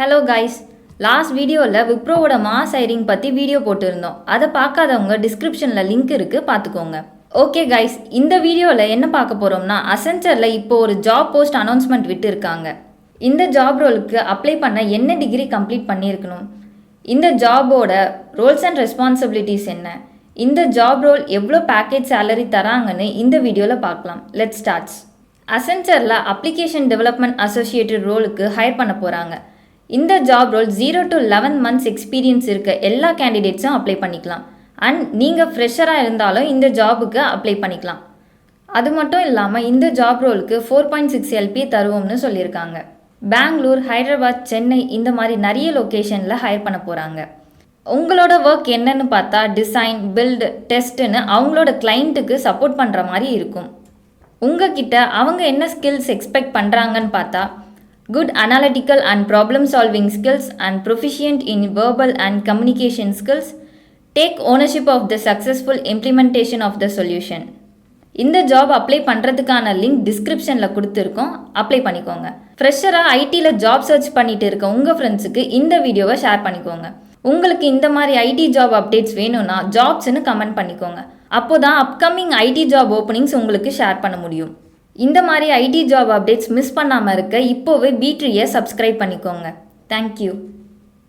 Hello guys, last வீடியோவில் விப்ரோவோட mass hiring பற்றி video போட்டிருந்தோம். அதை பார்க்காதவங்க டிஸ்கிரிப்ஷனில் லிங்க் இருக்குது, பார்த்துக்கோங்க. ஓகே கைஸ், இந்த வீடியோவில் என்ன பார்க்க போகிறோம்னா, அசென்ச்சரில் இப்போ ஒரு ஜாப் போஸ்ட் அனௌன்ஸ்மெண்ட் விட்டுருக்காங்க. இந்த ஜாப் ரோலுக்கு அப்ளை பண்ண என்ன டிகிரி கம்ப்ளீட் பண்ணியிருக்கணும், இந்த ஜாபோட ரோல்ஸ் அண்ட் ரெஸ்பான்சிபிலிட்டிஸ் என்ன, இந்த ஜாப் ரோல் எவ்வளோ பேக்கேஜ் சேலரி தராங்கன்னு இந்த வீடியோவில் பார்க்கலாம். Let's starts. அசென்ச்சரில் அப்ளிகேஷன் டெவலப்மெண்ட் அசோசியேட்டட் ரோலுக்கு ஹையர் பண்ண போகிறாங்க. இந்த job role 0 to 11 months experience இருக்க எல்லா கேண்டிடேட்ஸும் அப்ளை பண்ணிக்கலாம். அண்ட் நீங்கள் ஃப்ரெஷராக இருந்தாலும் இந்த ஜாபுக்கு அப்ளை பண்ணிக்கலாம். அது மட்டும் இல்லாமல் இந்த ஜாப் ரோலுக்கு 4.6 LPA தருவோம்னு சொல்லியிருக்காங்க. பெங்களூர், ஹைதராபாத், சென்னை இந்த மாதிரி நிறைய லொக்கேஷனில் ஹையர் பண்ண போகிறாங்க. உங்களோட ஒர்க் என்னன்னு பார்த்தா டிசைன், பில்டு, டெஸ்ட்டுன்னு அவங்களோட கிளைண்ட்டுக்கு சப்போர்ட் பண்ணுற மாதிரி இருக்கும். உங்ககிட்ட அவங்க என்ன ஸ்கில்ஸ் எக்ஸ்பெக்ட் பண்ணுறாங்கன்னு பார்த்தா good analytical and problem solving skills and proficient in verbal and communication skills, take ownership of the successful implementation of the solution. இந்த ஜாப் அப்ளை பண்ணுறதுக்கான லிங்க் டிஸ்கிரிப்ஷனில் கொடுத்துருக்கோம், அப்ளை பண்ணிக்கோங்க. ஃப்ரெஷராக ஐடியில் ஜாப் சர்ச் பண்ணிட்டு இருக்க உங்கள் ஃப்ரெண்ட்ஸுக்கு இந்த வீடியோவை ஷேர் பண்ணிக்கோங்க. உங்களுக்கு இந்த மாதிரி ஐடி ஜாப் அப்டேட்ஸ் வேணும்னா ஜாப்ஸ்ன்னு கமெண்ட் பண்ணிக்கோங்க. அப்போ தான் அப்கமிங் ஐடி ஜாப் ஓப்பனிங்ஸ் உங்களுக்கு ஷேர் பண்ண முடியும். இந்த மாதிரி ஐடி ஜாப் அப்டேட்ஸ் மிஸ் பண்ணாமல் இருக்க இப்போவே BTreeயை சப்ஸ்கிரைப் பண்ணிக்கோங்க. தேங்க்யூ.